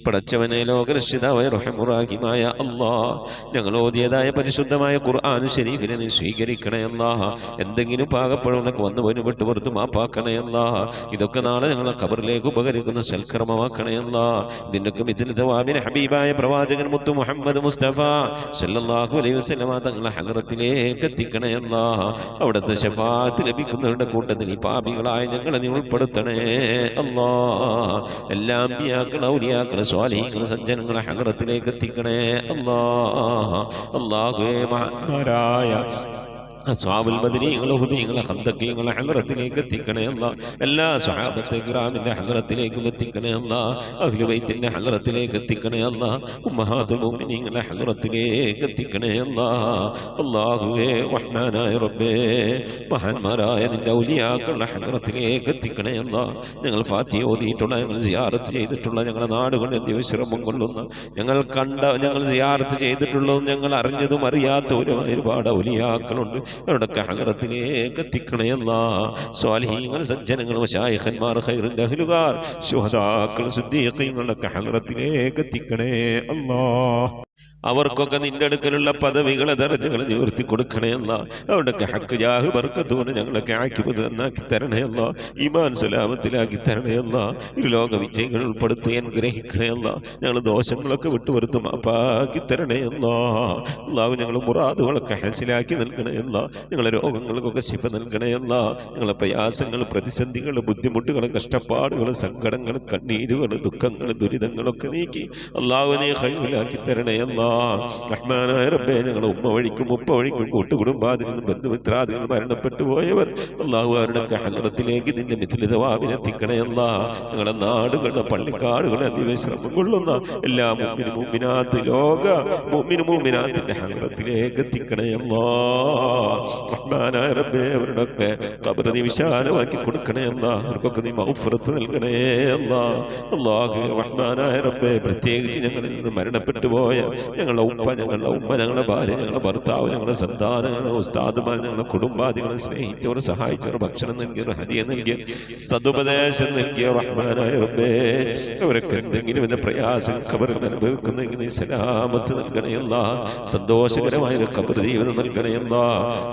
പടച്ചവനെ ലോകരക്ഷിതാവായ റഹീമായ അല്ലാഹ്, ഞങ്ങൾ ഓതിയതായ പരിശുദ്ധമായ ഖുർആൻ ശരീഫിനെ നീ സ്വീകരിക്കണേ അല്ലാഹ്. എന്തെങ്കിലും പാകപ്പെടുന്നൊക്കെ വന്നു പോയി വിട്ടു പുറത്ത് മാപ്പാക്കണേ അല്ലാഹ്. ഇതൊക്കെ നാളെ ഞങ്ങളെ ഖബറിലേക്ക് ഉപകരിക്കുന്ന സൽക്കർമ്മമാക്കണേ അല്ലാഹ്. ഇതിനൊക്കെ ഇതിന് തവാബിന് ഹബീബായ പ്രവാചകൻ മുത്തു മുഹമ്മദ് മുസ്തഫ സല്ലല്ലാഹു അലൈഹി വസല്ലമ തങ്ങളെ ഹദ്റത്തിലേക്ക് എത്തിക്കണേ അല്ലാഹ്. അവിടുത്തെ ശഫാഅത്ത് ലഭിക്കുന്നവരുടെ കൂട്ടത്തിൽ ഈ പാപികളായ ഞങ്ങളെ നീ ഉൾപ്പെടുത്തണേ അല്ലാഹ്. എല്ലാം ഔലിയാക്കളെ സ്വാലിഹീങ്ങളെ സജ്ജനങ്ങളെ ഹദ്റത്തിലേക്ക് എത്തിക്കണേ അല്ലാഹ്. അല്ലാഹുവേ, മഹാന്മാരായ അസ്വാബുൽ ബദരീങ്ങളെ ഹുദീങ്ങളെ ഖന്തഖീങ്ങളെ ഹളറത്തിലേക്ക് എത്തിക്കണേ അല്ലാ. എല്ലാ സ്വഹാബത്തെ കിറാമിന്റെ ഹളറത്തിലേക്കും എത്തിക്കണേ അല്ലാ. അഹ്ലു ബൈത്തിന്റെ ഹളറത്തിലേക്ക് എത്തിക്കണേ അല്ലാ. ഉമ്മഹാത്തുൽ മുഅ്മിനീങ്ങളെ ഹളറത്തിലേക്ക് എത്തിക്കണേ അല്ലാ. അല്ലാഹുവേ റഹ്മാനായ റബ്ബേ മഹാന്മാരായ നിന്റെ ഔലിയാക്കളുടെ ഹളറത്തിലേക്ക് എത്തിക്കണേ അല്ലാ. ഞങ്ങൾ ഫാത്തിഹ ഓതിയിട്ടുള്ള, ഞങ്ങൾ സിയാറത്ത് ചെയ്തിട്ടുള്ള, ഞങ്ങളുടെ നാടുകളിൽ വിശ്രമം കൊള്ളുന്ന, ഞങ്ങൾ സിയാറത്ത് ചെയ്തിട്ടുള്ളതും ഞങ്ങൾ അറിഞ്ഞതും അറിയാത്തവരും ഒരുപാട് ഔലിയാക്കളുണ്ട്. അവരുടെയൊക്കെ ഹളറത്തിലേക്ക് എത്തിക്കണേ അല്ലാ. സ്വാലിഹീങ്ങൾ, സജ്ജനങ്ങൾ, മശായിഖന്മാർ, ഖൈറിന്റെ അഹ്ലുകാർ, ശുഹദാക്കൾ, സിദ്ദീഖീങ്ങളുടെയൊക്കെ ഹളറത്തിലേക്ക് എത്തിക്കണേ അല്ലാ. അവർക്കൊക്കെ നിന്റെ അടുക്കലുള്ള പദവികളെ ദർജകളെ നിവർത്തി കൊടുക്കണേ അല്ലാ. അവരുടെയൊക്കെ ഹക്ക് ജാഹ് ബർക്കത്തോട് ഞങ്ങളൊക്കെ ആക്കിപത് നന്നാക്കി തരണേ അല്ലാ. ഈമാൻ സലാമത്തിലാക്കി തരണേ അല്ലാ. ലോക വിജയങ്ങൾ ഉൾപ്പെടുത്തി അനുഗ്രഹിക്കണേ അല്ലാ. ഞങ്ങൾ ദോഷങ്ങളൊക്കെ വിട്ടുവരുത്തും അപ്പാക്കി തരണേ അല്ലാ. അല്ലാഹു ഞങ്ങൾ മുറാദുകളൊക്കെ ഹസിലാക്കി നൽകണേ അല്ലാ. ഞങ്ങളെ രോഗങ്ങൾക്കൊക്കെ ശിഫ നൽകണേ അല്ലാ. ഞങ്ങളെ പ്രയാസങ്ങൾ, പ്രതിസന്ധികൾ, ബുദ്ധിമുട്ടുകൾ, കഷ്ടപ്പാടുകൾ, സങ്കടങ്ങൾ, കണ്ണീരുകൾ, ദുഃഖങ്ങൾ, ദുരിതങ്ങളൊക്കെ നീക്കി അല്ലാഹുവിനെ ഖൈറിലാക്കി തരണേ അല്ലാ. റഹ്മാനായ റബ്ബേ ഞങ്ങളുടെ ഉമ്മ വഴിക്കും ഉപ്പ വഴിക്കും കൂട്ടുകുടുംബാദികളും ബന്ധുമിത്രാദികളും മരണപ്പെട്ടു പോയവർ അല്ലാഹു അവരുടെ ഹളറത്തിലേക്ക് നിന്റെ മിഥിലിതവാവിനെത്തിക്കണേ അല്ലാ. ഞങ്ങളുടെ നാടുകളുടെ പള്ളിക്കാടുകളെ അതിവിശ്രമം കൊള്ളുന്ന എല്ലാ മുഅ്മിനാത്ത് ലോക മുഅ്മിനാത്തിന്റെ ഹളറത്തിലേക്ക് എത്തിക്കണേ അല്ലാ. റഹ്മാനായ റബ്ബേ അവരുടെയൊക്കെ ഖബർ നീ വിശാലമാക്കി കൊടുക്കണേ അല്ലാ. അവർക്കൊക്കെ നീ മഗ്ഫിറത്ത് നൽകണേ അല്ലാ. അല്ലാഹു റഹ്മാനായ റബ്ബേ പ്രത്യേകിച്ച് ഞങ്ങളിൽ നിന്ന് മരണപ്പെട്ടു പോയ ഞങ്ങളുടെ ഉപ്പ, ഞങ്ങളുടെ ഉമ്മ, ഞങ്ങളുടെ ഭാര്യ, ഞങ്ങളുടെ ഭർത്താവ്, ഞങ്ങളുടെ സന്താനം, ഞങ്ങളുടെ ഉസ്താദുമാർ, ഞങ്ങളുടെ കുടുംബാദികളെ സ്നേഹിച്ചവർ, സഹായിച്ചവർ, ഭക്ഷണം നൽകിയവർ, ഹദിയ നൽകിയ, സദുപദേശം നൽകിയ റഹ്മാനായ റബ്ബേ അവരൊക്കെ എന്തെങ്കിലും എന്ന പ്രയാസം ഖബറിൽ അനുഭവിക്കുന്നെങ്കിൽ നീ സലാമത്ത് നൽകണയല്ല. സന്തോഷകരമായ ഒരു ഖബർ ജീവിതം നൽകണയല്ല.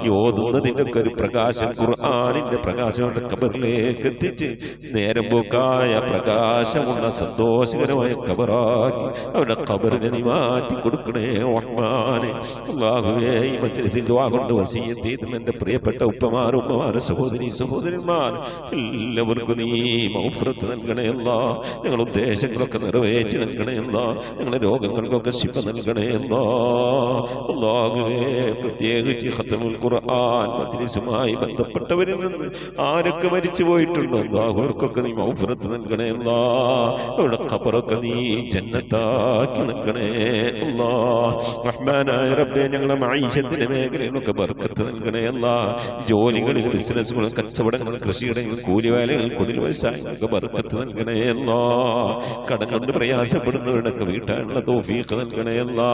ഈ ഓതുന്നതിൻ്റെ ഒക്കെ ഒരു പ്രകാശം, ഖുർആനിന്റെ പ്രകാശം അവരുടെ ഖബറിലേക്ക് എത്തിച്ച് നേരം പോക്കായ പ്രകാശമുള്ള സന്തോഷകരമായ ഖബറാക്കി അവരുടെ ഖബറിനെ നീ മാറ്റി കൊടുക്കണേ റഹ്മാനെ. അല്ലാഹുവേ ഈ മജ്ലിസിൽ ദുആ കൊണ്ട് വസിയത്ത് ചെയ്ത എൻ്റെ പ്രിയപ്പെട്ട ഉപ്പമാർ, ഉമ്മമാർ, സഹോദരന്മാർ എല്ലാവർക്കും നീ മഗ്ഫിറത്ത് നൽകണേ അല്ലാ. ഞങ്ങളുടെ ഉദ്ദേശങ്ങളൊക്കെ നിറവേറ്റി നൽകണേ അല്ലാ. ഞങ്ങളുടെ രോഗങ്ങൾക്കൊക്കെ ശിഫ നൽകണേ അല്ലാ. അല്ലാഹുവേ പ്രത്യേകിച്ച് ഖത്മുൽ ഖുർആൻ മജ്ലിസുമായി ബന്ധപ്പെട്ടവരിൽ നിന്ന് ആരൊക്കെ മരിച്ചു പോയിട്ടുണ്ടോ അല്ലാഹു അവർക്കൊക്കെ നീ മഗ്ഫിറത്ത് നൽകണേ അല്ലാ. അവരുടെ ഖബറൊക്കെ നീ ജന്നത്താക്കി നൽകണേ അല്ലാ. റഹ്മാനായ റബ്ബേ ഞങ്ങളുടെ മഈശത്തിന്റെ മേഖലയിലൊക്കെ ബർക്കത്ത് നൽകണേ അല്ലാ. ജോലികളിൽ, ബിസിനസ്സുകൾ, കച്ചവടങ്ങൾ, കൃഷിയിടങ്ങൾ, കൂലിവേലകൾ, കുടിൽ വ്യവസായങ്ങൾക്ക് ബർക്കത്ത് നൽകണേ അല്ലാ. കടം കൊണ്ട് പ്രയാസപ്പെടുന്നവരുടെയൊക്കെ വീട്ടാനുള്ള തൗഫീഖ് നൽകണേ അല്ലാ.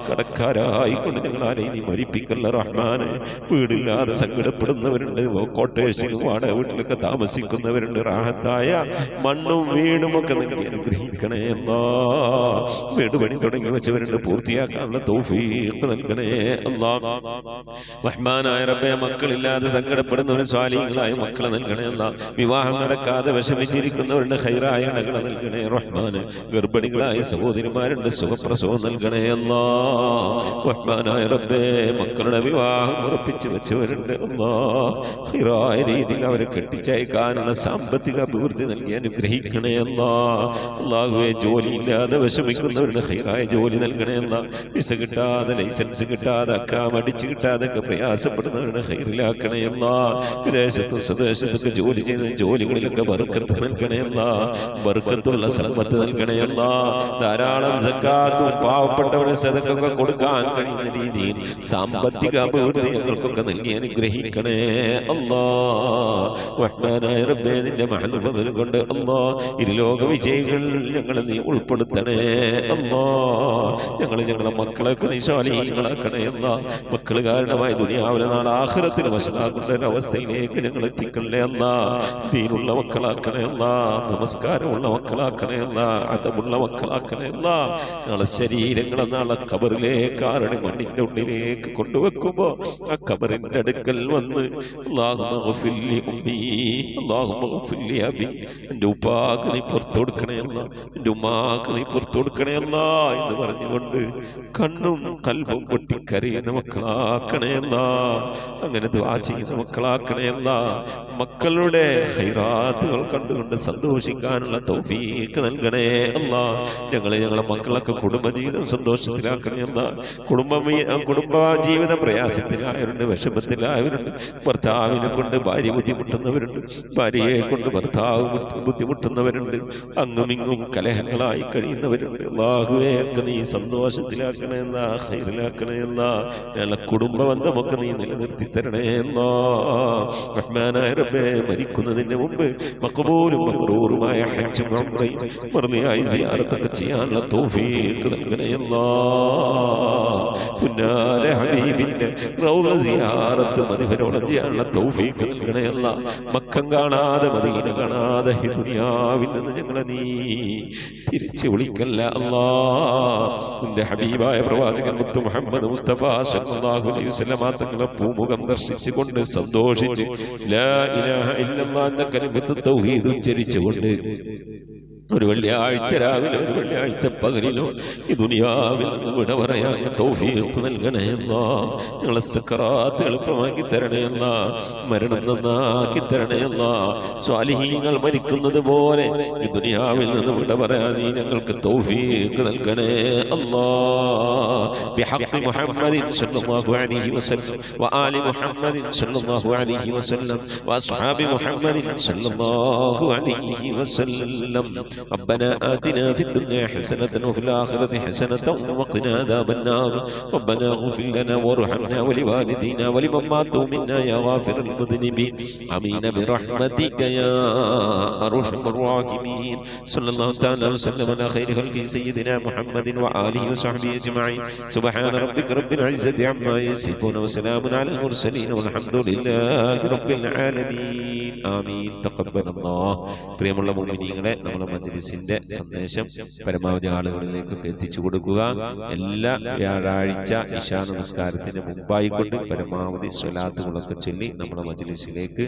കടക്കാരായിക്കൊണ്ട് ഞങ്ങൾ ആരെയും നീ മരിപ്പിക്കല്ല റഹ്മാനെ. വീടില്ലാതെ സങ്കടപ്പെടുന്നവരുണ്ട്, കോട്ടേഴ്സിൽ വാടക വീട്ടിലൊക്കെ താമസിക്കുന്നവരുണ്ട്. റാഹത്തായ മണ്ണും വീടും ഒക്കെ നൽകി അനുഗ്രഹിക്കണേ അല്ലാ. വീട് പണി തുടങ്ങി വെച്ചവരുണ്ട്, പൂർത്തിയാക്കാനുള്ള തൗഫീഖ് നൽകണേ അല്ലാ. റഹ്മാനായ റബ്ബേ മക്കളില്ലാതെ സങ്കടപ്പെടുന്നവർ സ്വാലിഹീങ്ങളായ മക്കളെ നൽകണേ അല്ലാ. വിവാഹം നടക്കാതെ വിഷമിച്ചിരിക്കുന്നവരുടെ ഖൈറായ ഇണകളെ നൽകണേ റഹ്മാന്. ഗർഭിണികളായ സഹോദരിമാരുണ്ട്, സുഖപ്രസവം നൽകണേ അല്ലാ. റഹ്മാനായ റബ്ബേ മക്കളുടെ വിവാഹം ഉറപ്പിച്ചു വെച്ചവരുണ്ട് അല്ലാ. ഖൈറായ രീതിയിൽ അവരെ കെട്ടിച്ചയക്കാനുള്ള സാമ്പത്തിക അഭിവൃദ്ധി നൽകി അനുഗ്രഹിക്കണേ അല്ലാ. അല്ലാഹുവേ ജോലിയില്ലാതെ വിഷമിക്കുന്നവരുടെ ഖൈറായ ജോലി നൽകണേ അല്ലാ. വിസ കിട്ടാതെ, ലൈസൻസ് കിട്ടാതെ, അക്കാം അടിച്ചു കിട്ടാതെ ഒക്കെ പ്രയാസപ്പെടുന്നവരുടെ ഖൈറിലാക്കണേ അല്ലാ. വിദേശത്തും സ്വദേശത്തൊക്കെ ജോലി ചെയ്യുന്ന ജോലികളിലൊക്കെ ബർക്കത്ത് നൽകണേ അല്ലാ. ബർക്കത്തുള്ള സമ്പത്ത് നൽകണേ അല്ലാ. ധാരാളം സക്കാത്തും പാവപ്പെട്ടവരെ സദഖയൊക്കെ കൊടുക്കാൻ കഴിയുന്ന രീതിയിൽ സാമ്പത്തിക അഭിവൃദ്ധി ഞങ്ങൾക്കൊക്കെ നൽകി അനുഗ്രഹിക്കണേ അല്ലാ. റഹ്മാനായ റബ്ബേ നിന്റെ മഹൽ കൊണ്ട് അല്ലാ ഇരുലോക വിജയികൾ ഞങ്ങളെ നീ ഉൾപ്പെടുത്തണേ അല്ലാ. ഞങ്ങളെ മക്കളൊക്കെ നീ സ്വാലിഹീങ്ങളാക്കണേ അല്ലാ. മക്കൾ കാരണമായി ദുനിയാവിലെ നാളെ ആഖിറത്തിൽ വശമാക്കുന്ന ഒരവസ്ഥയിലേക്ക് ഞങ്ങൾ എത്തിക്കണേ അല്ലാ. ദീനുള്ള മക്കളാക്കണേ അല്ലാ. നമസ്കാരമുള്ള മക്കളാക്കണേ അല്ലാ. അദബുള്ള മക്കളാക്കണേ അല്ലാ. ഞങ്ങളെ ശരീരങ്ങളെ നാളെ ഖബറിലേക്ക് ആരുടെ മണ്ണിന്റെ ഉള്ളിലേക്ക് കൊണ്ടുവെക്കുമ്പോ ആ ഖബറിന്റെ അടുക്കൽ വന്ന് അല്ലാഹുമ്മ ഗഫിർ ലി ഉമ്മീ, അല്ലാഹുമ്മ ഗഫിർ ലി അബീ, എൻ്റെ ഉപ്പാക്ക് നീ പുറത്തു കൊടുക്കണേ അല്ലാ, എൻ്റെ ഉമ്മാക്ക് നീ പുറത്തു കൊടുക്കണേ അല്ലാ എന്ന് പറഞ്ഞുകൊണ്ട് കണ്ണും കൽബും പൊട്ടിക്കരയുന്ന മക്കളാക്കണേ അല്ലാ. അങ്ങനെ ദുആ ചെയ്യുന്ന മക്കളാക്കണേ അല്ലാ. മക്കളുടെ ഖൈറാത്തുകൾ കണ്ടുകൊണ്ട് സന്തോഷിക്കാനുള്ള തൗഫീഖ് നൽകണേ അല്ലാ. ഞങ്ങളെ മക്കളൊക്കെ കുടുംബജീവിതം സന്തോഷത്തിലാക്കണേ അല്ലാ. കുടുംബ ജീവിത പ്രയാസത്തിലായവരുണ്ട്, വിഷമത്തിലായവരുണ്ട്. ഭർത്താവിനെ കൊണ്ട് ഭാര്യ ബുദ്ധിമുട്ടുന്നവരുണ്ട്, ഭാര്യയെ കൊണ്ട് ഭർത്താവ് ബുദ്ധിമുട്ടുന്നവരുണ്ട്, അങ്ങുമിങ്ങും കലഹങ്ങളായി കഴിയുന്നവരുണ്ട്. അല്ലാഹുവേ ഒക്കെ നീ സന്തോഷത്തിലാക്കണേ എന്നാ, ഖൈറിലാക്കണേ എന്നാ. ഞങ്ങളെ കുടുംബ ബന്ധമൊക്കെ നീ നിലനിർത്തി തരണേ എന്നാ. റഹ്മാനായ റബ്ബേ, മരിക്കുന്നതിന് മുമ്പ് മഖബൂലും മബ്റൂറുമായ ഹജ്ജും ഉംറയും മർദിയായി സിയാറത്തൊക്കെ ചെയ്യാനുള്ള തൗഫീഖ് നൽകണേ എന്നാ. പുന്നാര ഹബീബിന്റെ റൗള സിയാറത്ത് മദിഹരോളം ചെയ്യാനുള്ള തൗഫീഖ് നൽകണേ അല്ലാ. മക്കം കാണാതെ മദീന കാണാതെ ഈ ദുനിയാവിൽ നിന്ന് ഞങ്ങളെ നീ തിരിച്ചു വിളിക്കല്ല അല്ലാ. നിന്റെ ഹബീബായ പ്രവാചകൻ മുത്ത് മുഹമ്മദ് മുസ്തഫ സല്ലല്ലാഹു അലൈഹി വസല്ലം തങ്ങളെ പൂമുഖം ദർശിച്ചുകൊണ്ട് സന്തോഷിച്ച് ലാ ഇലാഹ ഇല്ലല്ലാഹ് എന്ന കലിമത്ത് തൗഹീദ് ഉച്ചരിച്ചുകൊണ്ട് ഒരു വെള്ളിയാഴ്ച രാവിലെ ഒരു വെള്ളിയാഴ്ച പകലിലോ ഈ ദുനിയാവിൽ നിന്ന് വിട പറയാൻ തൗഫീഖ് നൽകണേ അല്ലാ. ഞങ്ങളെ സക്കറാത്ത് എളുപ്പമാക്കി തരണേ അല്ലാ. മരണം നന്നാക്കി തരണേ അല്ലാ. സ്വാലിഹീങ്ങൾ മരിക്കുന്നത് പോലെ ഈ ദുനിയാവിൽ നിന്ന് വിട പറയാൻ നീ ഞങ്ങൾക്ക് തൗഫീഖ് നൽകണേ അല്ലാ. ബിഹഖ് മുഹമ്മദിൻ സല്ലല്ലാഹു അലൈഹി വസല്ലം വആലി മുഹമ്മദിൻ സല്ലല്ലാഹു അലൈഹി വസല്ലം വഅസ്ഹാബി മുഹമ്മദിൻ സല്ലല്ലാഹു അലൈഹി വസല്ലം. ربنا آتنا في الدنيا حسنة وفي الآخرة حسنة وقنا عذاب النار. ربنا اغفر لنا وارحمنا ولوالدينا ولمن ماتوا منا يا غافر المذنبين. آمين برحمتك يا أرحم الراحمين. صلى الله تعالى وسلم على خير خلقه سيدنا محمد وآله وصحبه أجمعين. سبحان ربك رب العزة عما يصفون وسلام على المرسلين والحمد لله رب العالمين. آمين. تقبل الله. പ്രിയമുള്ള മുഅ്മിനീങ്ങളെ, നമ്മുടെ മജ്‌ലിസിന്റെ സന്ദേശം പരമാവധി ആളുകളിലേക്കൊക്കെ എത്തിച്ചു കൊടുക്കുക. എല്ലാ വ്യാഴാഴ്ച ഇശാ നമസ്കാരത്തിന് മുമ്പായിക്കൊണ്ട് പരമാവധി സ്വലാത്തുകളൊക്കെ ചൊല്ലി നമ്മുടെ മജ്‌ലിസിലേക്ക്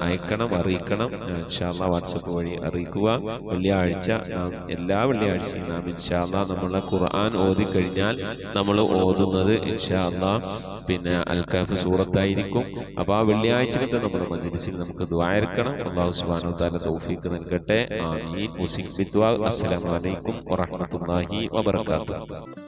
അയക്കണം, അറിയിക്കണം. ഇൻഷാ അല്ലാഹ് വാട്സപ്പ് വഴി അറിയിക്കുക. വെള്ളിയാഴ്ച എല്ലാ വെള്ളിയാഴ്ചയും നാം ഇൻഷാ അല്ലാഹ് നമ്മളെ ഖുർആൻ ഓതി കഴിഞ്ഞാൽ നമ്മൾ ഓതുന്നത് ഇൻഷാ അല്ലാഹ് പിന്നെ അൽ കഹ്ഫ് സൂറത്തായിരിക്കും. അപ്പോൾ ആ വെള്ളിയാഴ്ചകളത്തെ നമ്മുടെ മജ്‌ലിസിൽ നമുക്ക് ദുആ ഇറക്കണം. അല്ലാഹു സുബ്ഹാനഹു വ തആല തൗഫീഖ് നൽകട്ടെ. ആമീൻ. അസ്സലാമു അലൈക്കും വറഹ്മത്തുള്ളാഹി വബറകാതുഹു.